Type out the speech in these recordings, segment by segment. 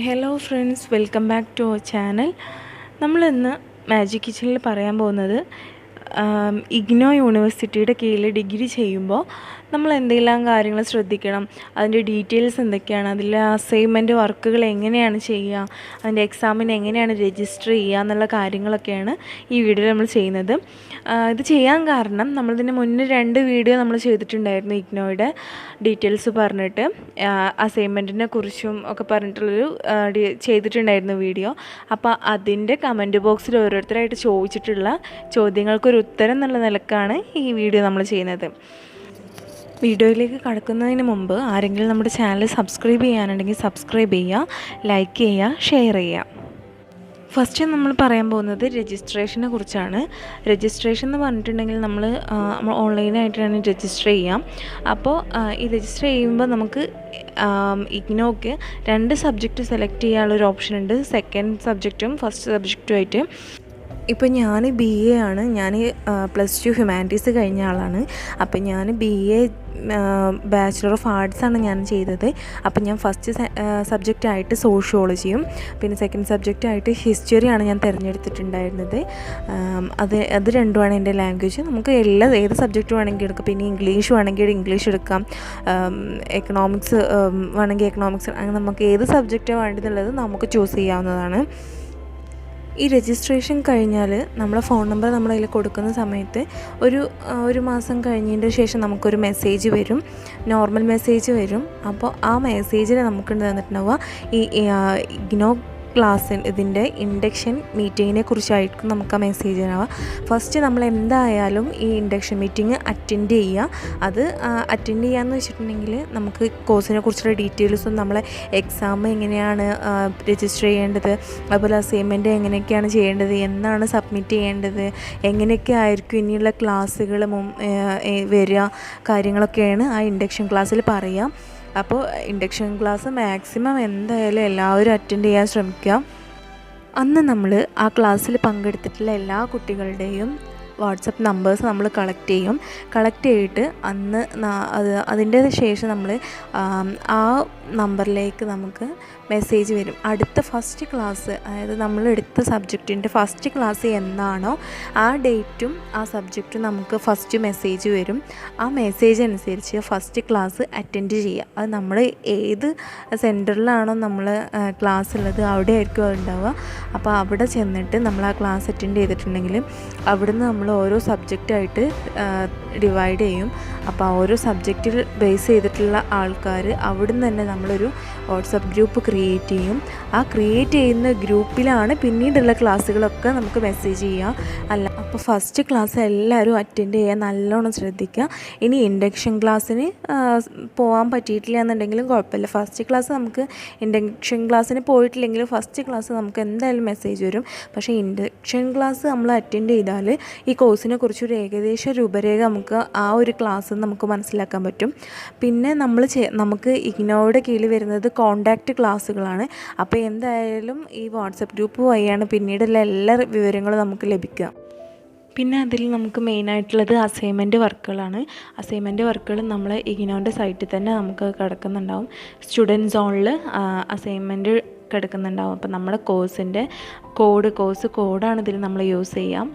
Hello friends, welcome back to our channel. നമ്മളിന്ന് magic കിച്ചണിൽ പറയാൻ പോകുന്നത് ഇഗ്നോ യൂണിവേഴ്സിറ്റിയുടെ കീഴിൽ ഡിഗ്രി ചെയ്യുമ്പോൾ നമ്മൾ എന്തെല്ലാം കാര്യങ്ങൾ ശ്രദ്ധിക്കണം, അതിൻ്റെ ഡീറ്റെയിൽസ് എന്തൊക്കെയാണ്, അതിലെ അസൈൻമെൻറ്റ് വർക്കുകൾ എങ്ങനെയാണ് ചെയ്യുക, അതിൻ്റെ എക്സാമിന് എങ്ങനെയാണ് രജിസ്റ്റർ ചെയ്യുക എന്നുള്ള കാര്യങ്ങളൊക്കെയാണ് ഈ വീഡിയോയിൽ നമ്മൾ ചെയ്യുന്നത്. ഇത് ചെയ്യാൻ കാരണം നമ്മളിതിന് മുന്നേ 2 വീഡിയോ നമ്മൾ ചെയ്തിട്ടുണ്ടായിരുന്നു. ഇഗ്നോയുടെ ഡീറ്റെയിൽസ് പറഞ്ഞിട്ട് അസൈൻമെൻറ്റിനെ കുറിച്ചും ഒക്കെ പറഞ്ഞിട്ടുള്ളൊരു ചെയ്തിട്ടുണ്ടായിരുന്നു വീഡിയോ. അപ്പോൾ അതിൻ്റെ കമൻറ്റ് ബോക്സിൽ ഓരോരുത്തരായിട്ട് ചോദിച്ചിട്ടുള്ള ചോദ്യങ്ങൾക്കൊരു ഉത്തരം എന്നുള്ള നിലക്കാണ് ഈ വീഡിയോ നമ്മൾ ചെയ്യുന്നത്. വീഡിയോയിലേക്ക് കടക്കുന്നതിന് മുമ്പ് ആരെങ്കിലും നമ്മുടെ ചാനൽ സബ്സ്ക്രൈബ് ചെയ്യാനുണ്ടെങ്കിൽ സബ്സ്ക്രൈബ് ചെയ്യുക, ലൈക്ക് ചെയ്യുക, ഷെയർ ചെയ്യുക. ഫസ്റ്റ് നമ്മൾ പറയാൻ പോകുന്നത് രജിസ്ട്രേഷനെ കുറിച്ചാണ്. രജിസ്ട്രേഷൻ എന്ന് പറഞ്ഞിട്ടുണ്ടെങ്കിൽ നമ്മൾ ഓൺലൈനായിട്ടാണ് രജിസ്റ്റർ ചെയ്യാം. അപ്പോൾ ഈ രജിസ്റ്റർ ചെയ്യുമ്പോൾ നമുക്ക് ഇഗ്നോക്ക് 2 സബ്ജക്റ്റ് സെലക്ട് ചെയ്യാനുള്ളൊരു ഓപ്ഷൻ ഉണ്ട്. സെക്കൻഡ് സബ്ജക്റ്റും ഫസ്റ്റ് സബ്ജക്റ്റും ആയിട്ട്. ഇപ്പോൾ ഞാൻ BA ആണ്. ഞാൻ +2 ഹ്യൂമാനിറ്റീസ് കഴിഞ്ഞ ആളാണ്. അപ്പോൾ ഞാൻ BA ബാച്ചിലർ ഓഫ് ആർട്സ് ആണ് ഞാൻ ചെയ്തത്. അപ്പോൾ ഞാൻ ഫസ്റ്റ് സബ്ജക്റ്റായിട്ട് സോഷ്യോളജിയും പിന്നെ സെക്കൻഡ് സബ്ജക്റ്റായിട്ട് ഹിസ്റ്ററിയാണ് ഞാൻ തിരഞ്ഞെടുത്തിട്ടുണ്ടായിരുന്നത്. അത് രണ്ടുമാണ് എൻ്റെ ലാംഗ്വേജ്. നമുക്ക് ഏത് സബ്ജക്റ്റ് വേണമെങ്കിൽ എടുക്കാം. പിന്നെ ഇംഗ്ലീഷ് വേണമെങ്കിൽ ഇംഗ്ലീഷ് എടുക്കാം, എക്കണോമിക്സ് വേണമെങ്കിൽ എക്കണോമിക്സ്, അങ്ങനെ നമുക്ക് ഏത് സബ്ജക്റ്റാണ് വേണ്ടതെന്നുള്ളത് നമുക്ക് ചൂസ് ചെയ്യാവുന്നതാണ്. ഈ രജിസ്ട്രേഷൻ കഴിഞ്ഞാൽ നമ്മളെ ഫോൺ നമ്പർ നമ്മളതിൽ കൊടുക്കുന്ന സമയത്ത് ഒരു മാസം കഴിഞ്ഞതിൻ്റെ ശേഷം നമുക്കൊരു മെസ്സേജ് വരും, നോർമൽ മെസ്സേജ് വരും. അപ്പോൾ ആ മെസ്സേജിൽ നമുക്ക് തന്നിട്ടുണ്ടാവുക ഈ ഇഗ്നോ ഇതിൻ്റെ ഇൻഡക്ഷൻ മീറ്റിങ്ങിനെ കുറിച്ചായിരിക്കും നമുക്ക് ആ മെസ്സേജ് ഉണ്ടാവുക. ഫസ്റ്റ് നമ്മൾ എന്തായാലും ഈ ഇൻഡക്ഷൻ മീറ്റിംഗ് അറ്റൻഡ് ചെയ്യുക. അത് അറ്റൻഡ് ചെയ്യാമെന്ന് വെച്ചിട്ടുണ്ടെങ്കിൽ നമുക്ക് കോഴ്സിനെ കുറിച്ചുള്ള ഡീറ്റെയിൽസും നമ്മളെ എക്സാം എങ്ങനെയാണ് രജിസ്റ്റർ ചെയ്യേണ്ടത്, അതുപോലെ അസൈൻമെൻറ്റ് എങ്ങനെയൊക്കെയാണ് ചെയ്യേണ്ടത്, എന്നാണ് സബ്മിറ്റ് ചെയ്യേണ്ടത്, എങ്ങനെയൊക്കെ ആയിരിക്കും ഇനിയുള്ള ക്ലാസ്സുകൾ വരിക, കാര്യങ്ങളൊക്കെയാണ് ആ ഇൻഡക്ഷൻ ക്ലാസ്സിൽ പറയുക. അപ്പോൾ ഇൻഡക്ഷൻ ക്ലാസ് മാക്സിമം എന്തായാലും എല്ലാവരും അറ്റൻഡ് ചെയ്യാൻ ശ്രമിക്കുക. അന്ന് നമ്മൾ ആ ക്ലാസ്സിൽ പങ്കെടുത്തിട്ടുള്ള എല്ലാ കുട്ടികളുടെയും വാട്സപ്പ് നമ്പേഴ്സ് നമ്മൾ കളക്ട് ചെയ്തിട്ട് അന്ന് അതിൻ്റെ ശേഷം നമ്മൾ ആ നമ്പറിലേക്ക് നമുക്ക് മെസ്സേജ് വരും. അടുത്ത ഫസ്റ്റ് ക്ലാസ്, അതായത് നമ്മൾ എടുത്ത സബ്ജക്റ്റിൻ്റെ ഫസ്റ്റ് ക്ലാസ് എന്നാണോ ആ ഡേറ്റും ആ സബ്ജക്റ്റും നമുക്ക് ഫസ്റ്റ് മെസ്സേജ് വരും. ആ മെസ്സേജ് അനുസരിച്ച് ഫസ്റ്റ് ക്ലാസ് അറ്റൻഡ് ചെയ്യുക. അത് നമ്മൾ ഏത് സെൻറ്ററിലാണോ നമ്മൾ ക്ലാസ് ഉള്ളത് അവിടെ ആയിരിക്കും ഉണ്ടാവുക. അപ്പോൾ അവിടെ ചെന്നിട്ട് നമ്മൾ ആ ക്ലാസ് അറ്റൻഡ് ചെയ്തിട്ടുണ്ടെങ്കിൽ അവിടുന്ന് നമ്മൾ ഓരോ സബ്ജക്റ്റായിട്ട് ഡിവൈഡ് ചെയ്യും. അപ്പോൾ ആ ഓരോ സബ്ജക്റ്റിൽ ബേസ് ചെയ്തിട്ടുള്ള ആൾക്കാർ അവിടുന്ന് തന്നെ നമ്മളൊരു വാട്സപ്പ് ഗ്രൂപ്പ് ക്രിയേറ്റ് ചെയ്യും. ആ ക്രിയേറ്റ് ചെയ്യുന്ന ഗ്രൂപ്പിലാണ് പിന്നീടുള്ള ക്ലാസ്സുകളൊക്കെ നമുക്ക് മെസ്സേജ് ചെയ്യുക. അപ്പോൾ ഫസ്റ്റ് ക്ലാസ് എല്ലാവരും അറ്റൻഡ് ചെയ്യാൻ നല്ലോണം ശ്രദ്ധിക്കുക. ഇനി ഇൻഡക്ഷൻ ക്ലാസ്സിന് പോകാൻ പറ്റിയിട്ടില്ല എന്നുണ്ടെങ്കിലും കുഴപ്പമില്ല. ഫസ്റ്റ് ക്ലാസ് നമുക്ക് ഇൻഡക്ഷൻ ക്ലാസ്സിന് പോയിട്ടില്ലെങ്കിലും ഫസ്റ്റ് ക്ലാസ് നമുക്ക് എന്തായാലും മെസ്സേജ് വരും. പക്ഷേ ഇൻഡക്ഷൻ ക്ലാസ് നമ്മൾ അറ്റൻഡ് ചെയ്താൽ ഈ കോഴ്സിനെ കുറിച്ചൊരു ഏകദേശ രൂപരേഖ നമുക്ക് ആ ഒരു ക്ലാസ്സിൽ നമുക്ക് മനസ്സിലാക്കാൻ പറ്റും. പിന്നെ നമുക്ക് ഇഗ്നോയുടെ കീഴിൽ വരുന്നത് കോണ്ടാക്റ്റ് ക്ലാസ്സുകളാണ്. അപ്പോൾ എന്തായാലും ഈ വാട്സപ്പ് ഗ്രൂപ്പ് വഴിയാണ് പിന്നീടുള്ള എല്ലാ വിവരങ്ങളും നമുക്ക് ലഭിക്കുക. പിന്നെ അതിൽ നമുക്ക് മെയിനായിട്ടുള്ളത് അസൈൻമെൻറ്റ് വർക്കുകളാണ്. അസൈൻമെൻറ്റ് വർക്കുകൾ നമ്മൾ ഇഗ്നോൻ്റെ സൈറ്റിൽ തന്നെ നമുക്ക് കിടക്കുന്നുണ്ടാവും. സ്റ്റുഡൻറ്റ് സോണിൽ അസൈൻമെൻറ്റ് കിടക്കുന്നുണ്ടാവും. അപ്പോൾ നമ്മുടെ കോഴ്സിൻ്റെ കോഴ്സ് കോഡാണ് ഇതിൽ നമ്മൾ യൂസ് ചെയ്യാം.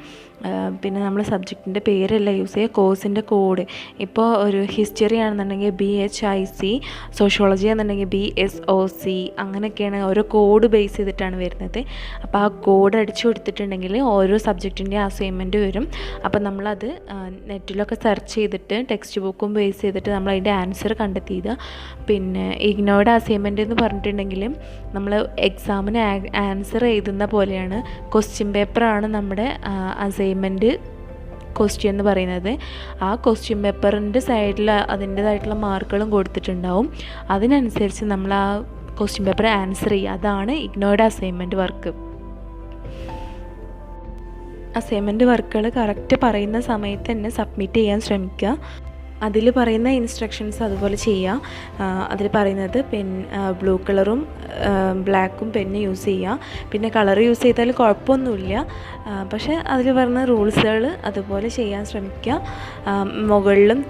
പിന്നെ നമ്മൾ സബ്ജക്റ്റിൻ്റെ പേരല്ല യൂസ് ചെയ്യുക, കോഴ്സിൻ്റെ കോഡ്. ഇപ്പോൾ ഒരു ഹിസ്റ്ററി ആണെന്നുണ്ടെങ്കിൽ BHIC, സോഷ്യോളജി ആണെന്നുണ്ടെങ്കിൽ BSOC, അങ്ങനെയൊക്കെയാണ് ഓരോ കോഡ് ബേസ് ചെയ്തിട്ടാണ് വരുന്നത്. അപ്പോൾ ആ കോഡ് അടിച്ചു കൊടുത്തിട്ടുണ്ടെങ്കിൽ ഓരോ സബ്ജക്റ്റിൻ്റെ അസൈൻമെൻറ്റ് വരും. അപ്പോൾ നമ്മളത് നെറ്റിലൊക്കെ സെർച്ച് ചെയ്തിട്ട് ടെക്സ്റ്റ് ബുക്കും ബേസ് ചെയ്തിട്ട് നമ്മൾ അതിൻ്റെ ആൻസർ കണ്ടെത്തിയത്. പിന്നെ ഇഗ്നോയുടെ അസൈൻമെൻറ്റ് എന്ന് പറഞ്ഞിട്ടുണ്ടെങ്കിൽ നമ്മൾ എക്സാമിന് ആൻസർ എഴുതുന്ന പോലെയാണ്. ക്വസ്റ്റ്യൻ പേപ്പറാണ് നമ്മുടെ അസൈൻമെൻറ്റ് ക്വസ്റ്റ്യൻ എന്ന് പറയുന്നത്. ആ ക്വസ്റ്റ്യൻ പേപ്പറിൻ്റെ സൈഡിൽ അതിൻ്റേതായിട്ടുള്ള മാർക്കുകളും കൊടുത്തിട്ടുണ്ടാവും. അതിനനുസരിച്ച് നമ്മൾ ആ ക്വസ്റ്റ്യൻ പേപ്പർ ആൻസർ ചെയ്യുക. അതാണ് ഇഗ്നോയുടെ അസൈൻമെൻറ്റ് വർക്ക്. അസൈൻമെൻറ്റ് വർക്കുകൾ കറക്റ്റ് പറയുന്ന സമയത്ത് തന്നെ സബ്മിറ്റ് ചെയ്യാൻ ശ്രമിക്കുക. അതിൽ പറയുന്ന ഇൻസ്ട്രക്ഷൻസ് അതുപോലെ ചെയ്യുക. അതിൽ പറയുന്നത് ബ്ലൂ കളറും ബ്ലാക്കും പെന്ന് യൂസ് ചെയ്യുക. പിന്നെ കളർ യൂസ് ചെയ്താൽ കുഴപ്പമൊന്നുമില്ല, പക്ഷേ അതിൽ പറയുന്ന റൂൾസുകൾ അതുപോലെ ചെയ്യാൻ ശ്രമിക്കുക. മുകളിലും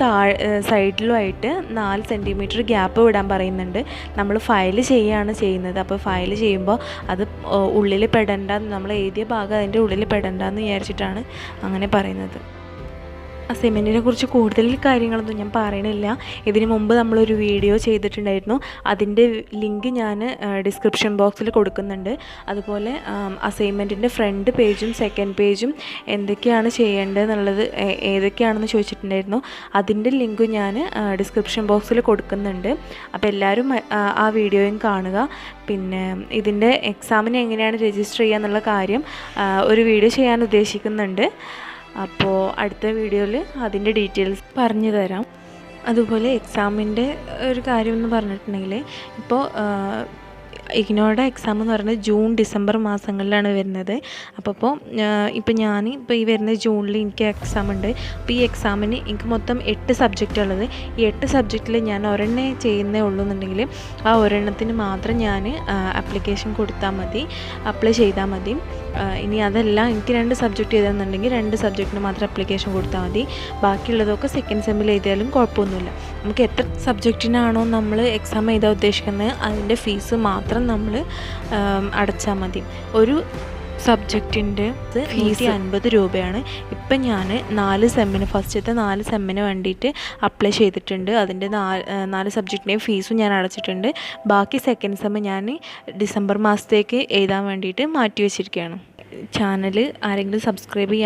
സൈഡിലുമായിട്ട് 4 സെൻറ്റിമീറ്റർ ഗ്യാപ്പ് വിടാൻ പറയുന്നുണ്ട്. നമ്മൾ ഫയൽ ചെയ്യുകയാണ് ചെയ്യുന്നത്. അപ്പോൾ ഫയൽ ചെയ്യുമ്പോൾ അത് ഉള്ളിൽ പെടണ്ട, നമ്മൾ എഴുതിയ ഭാഗം അതിൻ്റെ ഉള്ളിൽ പെടണ്ടെന്ന് വിചാരിച്ചിട്ടാണ് അങ്ങനെ പറയുന്നത്. അസൈൻമെൻറ്റിനെ കുറിച്ച് കൂടുതൽ കാര്യങ്ങളൊന്നും ഞാൻ പറയണില്ല. ഇതിന് മുമ്പ് നമ്മളൊരു വീഡിയോ ചെയ്തിട്ടുണ്ടായിരുന്നു. അതിൻ്റെ ലിങ്ക് ഞാൻ ഡിസ്ക്രിപ്ഷൻ ബോക്സിൽ കൊടുക്കുന്നുണ്ട്. അതുപോലെ അസൈൻമെൻറ്റിൻ്റെ ഫ്രണ്ട് പേജും സെക്കൻഡ് പേജും എന്തൊക്കെയാണ് ചെയ്യേണ്ടതെന്നുള്ളത് ഏതൊക്കെയാണെന്ന് ചോദിച്ചിട്ടുണ്ടായിരുന്നു. അതിൻ്റെ ലിങ്ക് ഞാൻ ഡിസ്ക്രിപ്ഷൻ ബോക്സിൽ കൊടുക്കുന്നുണ്ട്. അപ്പോൾ എല്ലാവരും ആ വീഡിയോയും കാണുക. പിന്നെ ഇതിൻ്റെ എക്സാമിന് എങ്ങനെയാണ് രജിസ്റ്റർ ചെയ്യുക എന്നുള്ള കാര്യം ഒരു വീഡിയോ ചെയ്യാൻ ഉദ്ദേശിക്കുന്നുണ്ട്. അപ്പോൾ അടുത്ത വീഡിയോയിൽ അതിൻ്റെ ഡീറ്റെയിൽസ് പറഞ്ഞു തരാം. അതുപോലെ എക്സാമിൻ്റെ ഒരു കാര്യം എന്ന് പറഞ്ഞിട്ടുണ്ടെങ്കിൽ, ഇപ്പോൾ ഇഗ്നോയുടെ എക്സാം എന്ന് പറയുന്നത് ജൂൺ ഡിസംബർ മാസങ്ങളിലാണ് വരുന്നത്. ഇപ്പോൾ ഞാൻ ഈ വരുന്ന ജൂണിൽ എനിക്ക് എക്സാം ഉണ്ട്. അപ്പോൾ ഈ എക്സാമിന് എനിക്ക് മൊത്തം 8 സബ്ജക്റ്റുള്ളത്. ഈ 8 സബ്ജക്റ്റിൽ ഞാൻ ഒരെണ്ണേ ചെയ്യുന്നേ ഉള്ളൂ എന്നുണ്ടെങ്കിൽ ആ ഒരെണ്ണത്തിന് മാത്രം ഞാൻ ആപ്ലിക്കേഷൻ കൊടുത്താൽ മതി, അപ്ലൈ ചെയ്താൽ മതി. ഇനി അതല്ല, എനിക്ക് 2 സബ്ജക്റ്റ് എഴുതുന്നുണ്ടെങ്കിൽ 2 സബ്ജക്റ്റിന് മാത്രം ആപ്ലിക്കേഷൻ കൊടുത്താൽ മതി. ബാക്കിയുള്ളതൊക്കെ സെക്കൻഡ് സെമ്മിൽ എഴുതിയാലും കുഴപ്പമൊന്നുമില്ല. നമുക്ക് എത്ര സബ്ജക്റ്റിനാണോ നമ്മൾ എക്സാം എഴുതാൻ ഉദ്ദേശിക്കുന്നത് അതിൻ്റെ ഫീസ് മാത്രം നമ്മൾ അടച്ചാൽ മതി. ഒരു സബ്ജക്റ്റിൻ്റെ ഫീസ് 50 രൂപയാണ്. ഇപ്പം ഞാൻ 4 സെമ്മിന്, ഫസ്റ്റത്തെ 4 സെമ്മിന് വേണ്ടിയിട്ട് അപ്ലൈ ചെയ്തിട്ടുണ്ട്. അതിൻ്റെ 4 സബ്ജക്റ്റിൻ്റെയും ഫീസും ഞാൻ അടച്ചിട്ടുണ്ട്. ബാക്കി സെക്കൻഡ് സെമ്മ് ഞാൻ ഡിസംബർ മാസത്തേക്ക് എഴുതാൻ വേണ്ടിയിട്ട് മാറ്റി വെച്ചിരിക്കുകയാണ്. ചാനൽ ആരെങ്കിലും സബ്സ്ക്രൈബ് ചെയ്യാത്ത